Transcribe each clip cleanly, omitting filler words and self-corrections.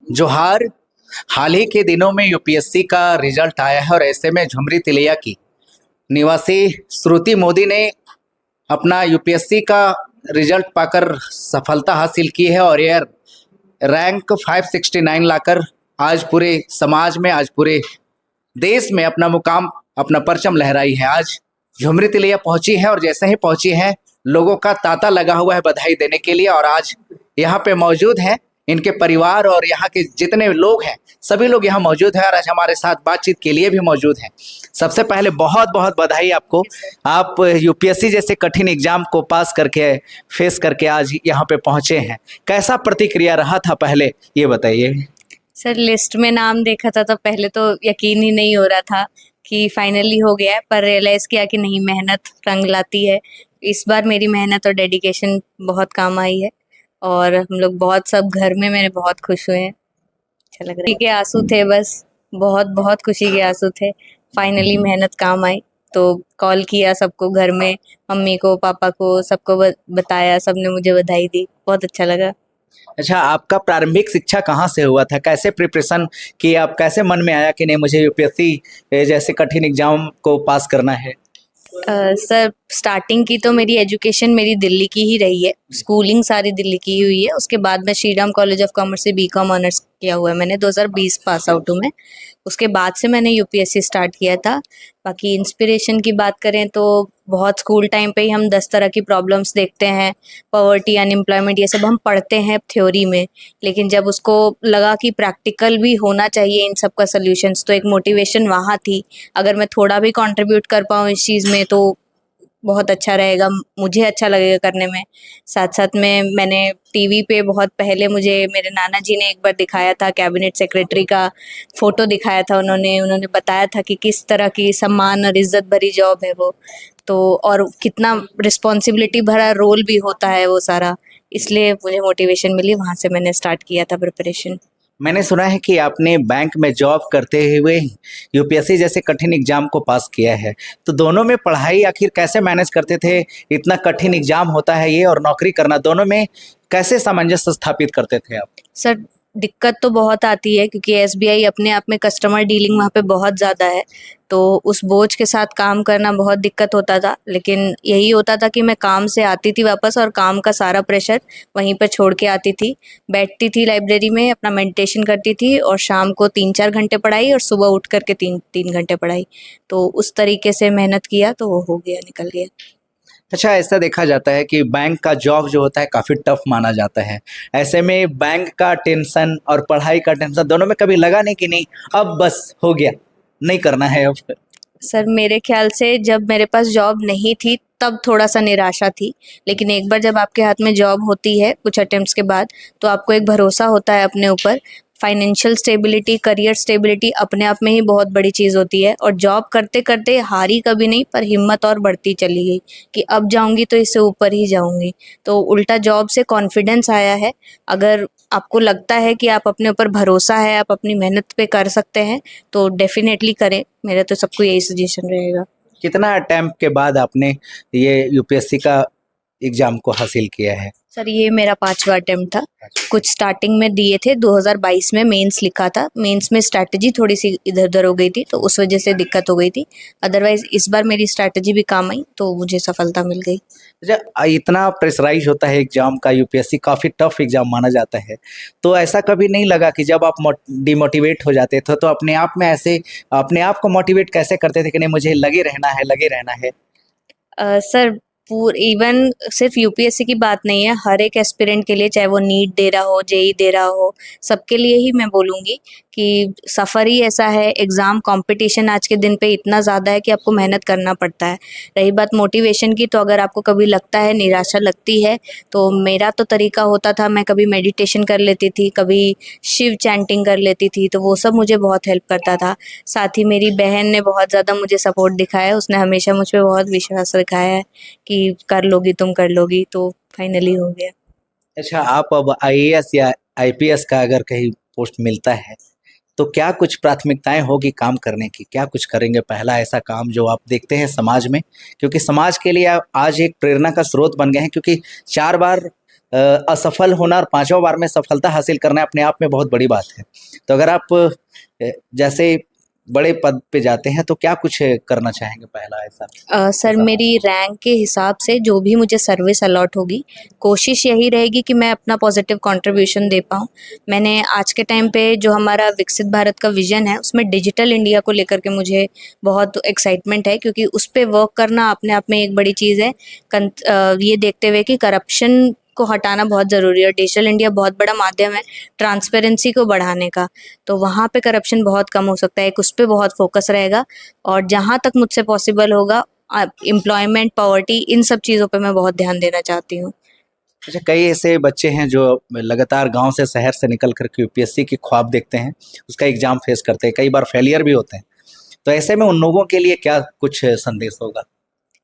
जोहार। हाल ही के दिनों में यूपीएससी का रिजल्ट आया है और ऐसे में झुमरी तिलैया की निवासी श्रुति मोदी ने अपना यूपीएससी का रिजल्ट पाकर सफलता हासिल की है और यह रैंक 569 लाकर आज पूरे समाज में, आज पूरे देश में अपना मुकाम, अपना परचम लहराई है। आज झुमरी तिलैया पहुंची है और जैसे ही पहुंची है लोगों का तांता लगा हुआ है बधाई देने के लिए और आज यहाँ पे मौजूद हैं इनके परिवार और यहाँ के जितने लोग हैं सभी लोग यहाँ मौजूद हैं और आज हमारे साथ बातचीत के लिए भी मौजूद हैं। सबसे पहले बहुत बहुत बधाई आपको। आप यूपीएससी जैसे कठिन एग्जाम को पास करके, फेस करके आज यहाँ पे पहुंचे हैं। कैसा प्रतिक्रिया रहा था पहले, ये बताइए। सर, लिस्ट में नाम देखा था तो पहले तो यकीन ही नहीं हो रहा था कि फाइनली हो गया है, पर रियलाइज़ किया कि नहीं, मेहनत रंग लाती है। इस बार मेरी मेहनत और डेडिकेशन बहुत काम आई है और हम लोग बहुत, सब घर में मेरे बहुत खुश हुए हैं। अच्छा लग रहा है। खुशी के आंसू थे, बस बहुत बहुत खुशी के आंसू थे। फाइनली मेहनत काम आई तो कॉल किया सबको, घर में मम्मी को, पापा को, सबको बताया, सबने मुझे बधाई दी, बहुत अच्छा लगा। अच्छा, आपका प्रारंभिक शिक्षा कहाँ से हुआ था? कैसे प्रिपरेशन की? आप कैसे मन में आया कि नहीं मुझे यूपीएससी जैसे कठिन एग्जाम को पास करना है? सर, स्टार्टिंग की तो मेरी एजुकेशन मेरी दिल्ली की ही रही है। स्कूलिंग सारी दिल्ली की ही हुई है। उसके बाद मैं Shri Ram college of commerce से बीकॉम ऑनर्स किया हुआ है मैंने। 2020 पास आउट हूँ मैं। उसके बाद से मैंने यूपीएससी स्टार्ट किया था। बाकी इंस्पिरेशन की बात करें तो बहुत स्कूल टाइम पे ही हम 10 तरह की प्रॉब्लम्स देखते हैं, पॉवर्टी, अनएम्प्लॉयमेंट, ये सब हम पढ़ते हैं थ्योरी में, लेकिन जब उसको लगा कि प्रैक्टिकल भी होना चाहिए इन सब का सॉल्यूशंस, तो एक मोटिवेशन वहाँ थी। अगर मैं थोड़ा भी कंट्रीब्यूट कर पाऊँ इस चीज़ में तो बहुत अच्छा रहेगा, मुझे अच्छा लगेगा करने में। साथ साथ में मैंने टीवी पे बहुत पहले, मुझे मेरे नाना जी ने एक बार दिखाया था, कैबिनेट सेक्रेटरी का फोटो दिखाया था उन्होंने बताया था कि किस तरह की सम्मान और इज्जत भरी जॉब है वो, तो और कितना रिस्पॉन्सिबिलिटी भरा रोल भी होता है वो सारा। इसलिए मुझे मोटिवेशन मिली, वहाँ से मैंने स्टार्ट किया था प्रिपरेशन। मैंने सुना है कि आपने बैंक में जॉब करते हुए यूपीएससी जैसे कठिन एग्जाम को पास किया है, तो दोनों में पढ़ाई आखिर कैसे मैनेज करते थे? इतना कठिन एग्जाम होता है ये और नौकरी करना, दोनों में कैसे सामंजस्य स्थापित करते थे आप? सर, दिक्कत तो बहुत आती है क्योंकि एसबीआई अपने आप में कस्टमर डीलिंग वहाँ पे बहुत ज़्यादा है, तो उस बोझ के साथ काम करना बहुत दिक्कत होता था। लेकिन यही होता था कि मैं काम से आती थी वापस और काम का सारा प्रेशर वहीं पर छोड़ के आती थी, बैठती थी लाइब्रेरी में, अपना मेडिटेशन करती थी और शाम को 3-4 घंटे पढ़ाई और सुबह उठ करके 3-3 घंटे पढ़ाई। तो उस तरीके से मेहनत किया तो वो हो गया, निकल गया। अच्छा, ऐसा देखा जाता है कि बैंक का जॉब जो होता है काफ़ी टफ माना जाता है। ऐसे में बैंक का टेंशन और पढ़ाई का टेंशन दोनों में कभी लगा नहीं कि नहीं अब बस हो गया, नहीं करना है अब? सर, मेरे ख्याल से जब मेरे पास जॉब नहीं थी तब थोड़ा-सा निराशा थी, लेकिन एक बार जब आपके हाथ में जॉब होती है कुछ अटेम्प्ट्स के बाद, तो आपको एक भरोसा होता है अपने ऊपर। फाइनेंशियल स्टेबिलिटी, करियर स्टेबिलिटी अपने आप में ही बहुत बड़ी चीज़ होती है और जॉब करते-करते हारी कभी नहीं, पर हिम्मत और बढ़ती चली गई कि अब जाऊँगी तो इससे ऊपर ही जाऊँगी। तो उल्टा जॉब से कॉन्फिडेंस आया है। अगर आपको लगता है कि आप अपने ऊपर भरोसा है, आप अपनी मेहनत पे कर सकते हैं, तो डेफ़िनेटली करें। मेरा तो सबको यही सजेशन रहेगा। कितना अटेम्प्ट के बाद आपने ये यूपीएससी का एग्जाम को हासिल किया है? सर, ये मेरा 5वां अटेम्प्ट था। कुछ स्टार्टिंग में दिए थे, 2022 में मेंस लिखा था। मेंस में स्ट्रैटेजी थोड़ी-सी इधर-उधर हो गई थी, तो उस वजह से दिक्कत हो गई थी। अदरवाइज़ इस बार मेरी स्ट्रैटेजी भी काम आई, तो मुझे सफलता मिल गई। अच्छा, इतना प्रेशराइज होता है एग्जाम का, यूपीएससी काफ़ी टफ एग्जाम माना जाता है, तो ऐसा कभी नहीं लगा कि जब आप डिमोटिवेट हो जाते थे तो अपने आप में ऐसे अपने आप को मोटिवेट कैसे करते थे कि नहीं मुझे लगे रहना है, लगे रहना है? सर, इवन सिर्फ यूपीएससी की बात नहीं है, हर एक एस्पिरेंट के लिए, चाहे वो नीट दे रहा हो, जेई दे रहा हो, सबके लिए ही मैं बोलूँगी कि सफ़र ही ऐसा है। एग्ज़ाम कंपटीशन आज के दिन पे इतना ज़्यादा है कि आपको मेहनत करना पड़ता है। रही बात मोटिवेशन की, तो अगर आपको कभी लगता है, निराशा लगती है, तो मेरा तो तरीका होता था, मैं कभी मेडिटेशन कर लेती थी, कभी शिव चैंटिंग कर लेती थी, तो वो सब मुझे बहुत हेल्प करता था। साथ ही मेरी बहन ने बहुत ज़्यादा मुझे सपोर्ट दिखाया है, उसने हमेशा मुझ पे बहुत विश्वास रखाया है कि कर लोगी, तुम कर लोगी, तो फाइनली हो गया। अच्छा, आप अब आईएएस या आईपीएस का अगर कहीं पोस्ट मिलता है तो क्या कुछ प्राथमिकताएं होगी काम करने की? क्या कुछ करेंगे पहला ऐसा काम जो आप देखते हैं समाज में? क्योंकि समाज के लिए आप आज एक प्रेरणा का स्रोत बन गए हैं, क्योंकि 4 बार असफल होना और 5वां बार में सफलता हासिल करना अपने आप में बहुत बड़ी बात है। तो अगर आप जैसे बड़े पद पे जाते हैं तो क्या कुछ करना चाहेंगे पहला ऐसा? सर मेरी रैंक के हिसाब से जो भी मुझे सर्विस अलॉट होगी, कोशिश यही रहेगी कि मैं अपना पॉजिटिव कंट्रीब्यूशन दे पाऊँ। मैंने आज के टाइम पे जो हमारा विकसित भारत का विज़न है, उसमें डिजिटल इंडिया को लेकर के मुझे बहुत एक्साइटमेंट है, क्योंकि उस पे वर्क करना अपने आप में एक बड़ी चीज़ है। ये देखते हुए कि करप्शन को हटाना बहुत ज़रूरी है और डिजिटल इंडिया बहुत बड़ा माध्यम है ट्रांसपेरेंसी को बढ़ाने का। तो वहाँ पे करप्शन बहुत कम हो सकता है, एक उस पे बहुत फोकस रहेगा। और जहाँ तक मुझसे पॉसिबल होगा, एम्प्लॉयमेंट, पॉवर्टी, इन सब चीज़ों पे मैं बहुत ध्यान देना चाहती हूँ। अच्छा, कई ऐसे बच्चे हैं जो लगातार गांव से शहर से निकल कर के यूपीएससी की ख्वाब देखते हैं, उसका एग्जाम फेस करते हैं, कई बार फेलियर भी होते हैं। तो ऐसे में उन लोगों के लिए क्या कुछ संदेश होगा?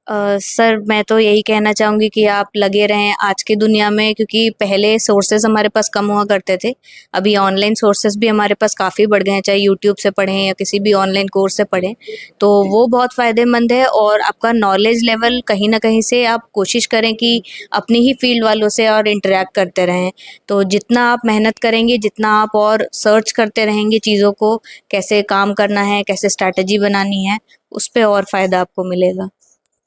सर मैं तो यही कहना चाहूँगी कि आप लगे रहें आज की दुनिया में, क्योंकि पहले सोर्सेज हमारे पास कम हुआ करते थे। अभी ऑनलाइन सोर्सेज भी हमारे पास काफ़ी बढ़ गए हैं, चाहे यूट्यूब से पढ़ें या किसी भी ऑनलाइन कोर्स से पढ़ें, तो वो बहुत फ़ायदेमंद है। और आपका नॉलेज लेवल कहीं न कहीं से आप कोशिश करें कि अपनी ही फील्ड वालों से और इंटरैक्ट करते रहें। तो जितना आप मेहनत करेंगे, जितना आप और सर्च करते रहेंगे चीज़ों को, कैसे काम करना है, कैसे स्ट्रैटेजी बनानी है, उस पे और फ़ायदा आपको मिलेगा।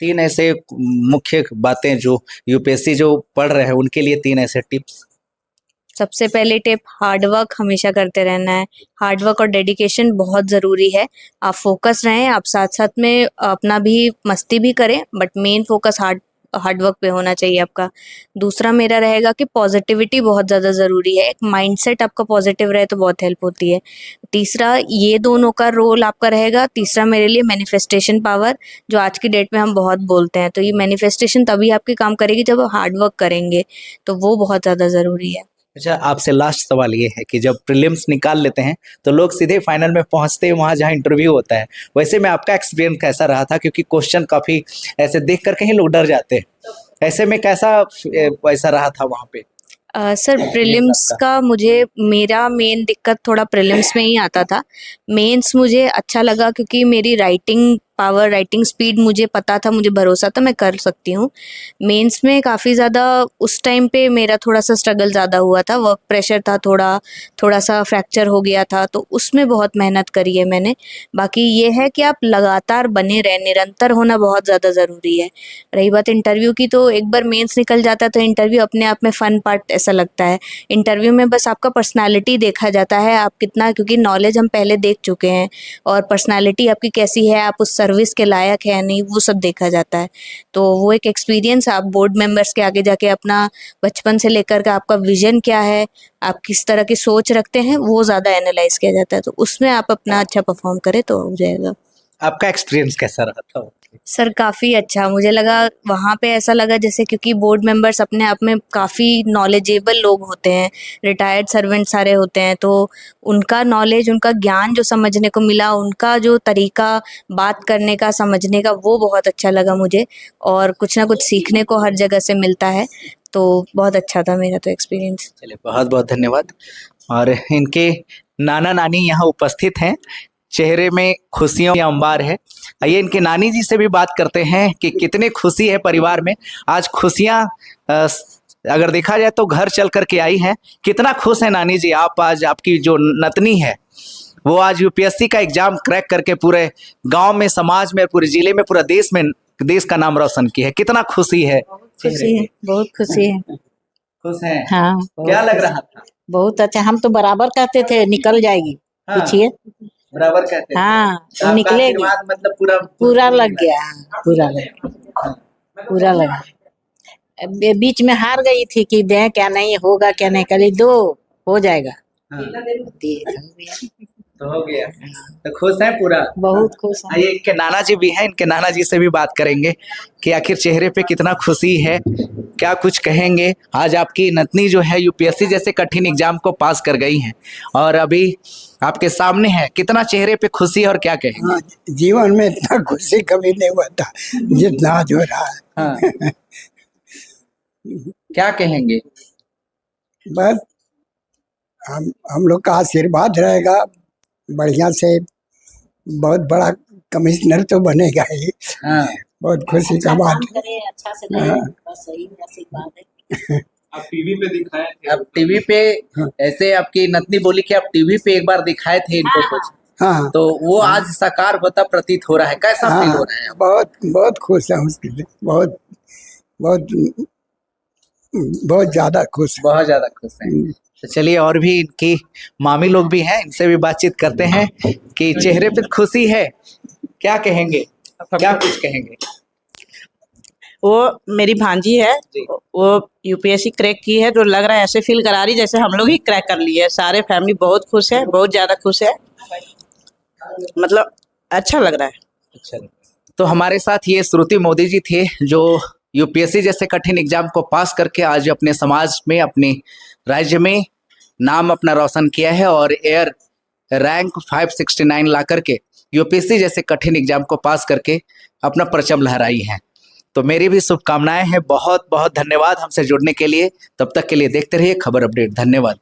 3 ऐसे मुख्य बातें जो यूपीएससी जो पढ़ रहे हैं उनके लिए 3 ऐसे टिप्स। सबसे पहले टिप, हार्ड वर्क हमेशा करते रहना है। हार्ड वर्क और डेडिकेशन बहुत ज़रूरी है। आप फोकस रहें, आप साथ-साथ में अपना भी मस्ती भी करें, but main focus hard work पे होना चाहिए आपका। दूसरा मेरा रहेगा कि पॉजिटिविटी बहुत ज़्यादा ज़रूरी है। एक माइंडसेट आपका पॉजिटिव रहे तो बहुत हेल्प होती है। तीसरा, ये दोनों का रोल आपका रहेगा। तीसरा मेरे लिए मैनिफेस्टेशन पावर, जो आज की डेट में हम बहुत बोलते हैं। तो ये मैनिफेस्टेशन तभी आपकी काम करेगी जब आप हार्ड वर्क करेंगे, तो वो बहुत ज़्यादा ज़रूरी है। अच्छा, आपसे लास्ट सवाल ये है कि जब प्रीलिम्स निकाल लेते हैं तो लोग सीधे फाइनल में पहुंचते हैं वहां जहां इंटरव्यू होता है, वैसे में आपका एक्सपीरियंस कैसा रहा था? क्योंकि क्वेश्चन काफी ऐसे देख कर कहीं लोग डर जाते हैं, ऐसे में कैसा वैसा रहा था वहां पे? सर प्रीलिम्स का मुझे, मेरा मेन दिक्कत थोड़ा प्रीलिम्स में ही आता था। मेंस मुझे अच्छा लगा क्योंकि मेरी राइटिंग पावर, राइटिंग स्पीड मुझे पता था, मुझे भरोसा था मैं कर सकती हूँ। मेंस में काफ़ी ज़्यादा उस टाइम पे मेरा थोड़ा-सा स्ट्रगल ज़्यादा हुआ था, वर्क प्रेशर था थोड़ा-सा फ्रैक्चर हो गया था, तो उसमें बहुत मेहनत करी है मैंने। बाकी ये है कि आप लगातार बने रहें, निरंतर होना बहुत ज़्यादा ज़रूरी है। रही बात इंटरव्यू की, तो एक बार मेंस निकल जाता है तो इंटरव्यू अपने आप में फ़न पार्ट ऐसा लगता है। इंटरव्यू में बस आपका पर्सनैलिटी देखा जाता है, आप कितना, क्योंकि नॉलेज हम पहले देख चुके हैं, और पर्सनैलिटी आपकी कैसी है, आप उस सर्विस के लायक है या नहीं, वो सब देखा जाता है। तो वो एक एक्सपीरियंस, आप बोर्ड मेंबर्स के आगे जाके अपना बचपन से लेकर के आपका विज़न क्या है, आप किस तरह की सोच रखते हैं, वो ज़्यादा एनालाइज़ किया जाता है। तो उसमें आप अपना अच्छा परफ़ॉर्म करें तो हो जाएगा। आपका एक्सपीरियंस कैसा रहा था? सर काफ़ी अच्छा मुझे लगा, वहाँ पे ऐसा लगा जैसे, क्योंकि बोर्ड मेंबर्स अपने आप में काफ़ी नॉलेजेबल लोग होते हैं, रिटायर्ड सर्वेंट सारे होते हैं, तो उनका नॉलेज, उनका ज्ञान जो समझने को मिला, उनका जो तरीका बात करने का, समझने का, वो बहुत अच्छा लगा मुझे। और कुछ ना कुछ सीखने को हर जगह से मिलता है, तो बहुत अच्छा था मेरा तो एक्सपीरियंस। चलिए, बहुत बहुत धन्यवाद। और इनके नाना नानी यहाँ उपस्थित हैं, चेहरे में खुशियों की अंबार है। आइए इनके नानी जी से भी बात करते हैं कि कितनी खुशी है परिवार में। आज खुशियाँ अगर देखा जाए तो घर चल करके आई हैं। कितना खुश है नानी जी आप? आज आपकी जो नतनी है वो आज यूपीएससी का एग्जाम क्रैक करके पूरे गांव में, समाज में, पूरे जिले में, पूरा देश में, देश का नाम रोशन की है। कितना खुशी है? खुशी है, बहुत खुशी है। खुश हैं? हाँ, क्या लग रहा था? बहुत अच्छा। हम तो बराबर कहते थे निकल जाएगी। हाँ, पूछिए। बराबर कहते थे। हाँ, आपका निकलेगी। आशीर्वाद मतलब पूरा पूरा लग गया। पूरा लग गया, पूरा लगा। बीच में हार गई थी कि दें क्या नहीं होगा, क्या नहीं, करी दो हो जाएगा। हाँ, दिए, हो गया। तो हो गया। तो खुश है पूरा? बहुत खुश है। आइए इनके नाना जी भी हैं, इनके नाना जी से भी बात करेंगे कि आखिर चेहरे पे कितना खुशी है, क्या कुछ कहेंगे। आज आपकी नतनी जो है यूपीएससी जैसे कठिन एग्जाम को पास कर गई हैं और अभी आपके सामने है, कितना चेहरे पे खुशी और क्या कहेंगे? हाँ, जीवन में इतना खुशी कभी नहीं हुआ था जितना आज हो रहा है। हाँ, क्या कहेंगे? बस हम लोग का आशीर्वाद रहेगा, बढ़िया से बहुत बड़ा कमिश्नर तो बनेगा ही। हाँ, बहुत खुशी का बात है। करे, अच्छा से करे, बस यही आशीर्वाद है। आप टीवी पे दिखाए थे। अब टीवी पे हाँ। ऐसे आपकी नतनी बोली कि आप टीवी पे एक बार दिखाए थे इनको कुछ, हाँ तो वो आज साकार होता प्रतीत हो रहा है, कैसा फील हो हाँ रहा है? बहुत बहुत खुश है उसके लिए, बहुत बहुत बहुत ज्यादा खुश है। बहुत ज्यादा खुश हैं। तो चलिए और भी इनकी मामी लोग भी हैं, इनसे भी बातचीत करते हैं कि चेहरे पे खुशी है, क्या कहेंगे, क्या कुछ कहेंगे? वो मेरी भांजी है, जी। वो यूपीएससी क्रैक की है, तो लग रहा है ऐसे फील करा रही जैसे हम लोग ही क्रैक कर लिए है। सारे फैमिली बहुत खुश है, बहुत ज्यादा खुश है, मतलब अच्छा लग रहा है। अच्छा, तो हमारे साथ ये श्रुति मोदी जी थे जो यूपीएससी जैसे कठिन एग्जाम को पास करके आज अपने समाज में, अपने राज्य में नाम अपना रोशन किया है और एयर रैंक 569 ला करके यूपीएससी जैसे कठिन एग्जाम को पास करके अपना परचम लहराई हैं। तो मेरी भी शुभकामनाएं हैं। बहुत बहुत धन्यवाद हमसे जुड़ने के लिए। तब तक के लिए देखते रहिए खबर अपडेट। धन्यवाद।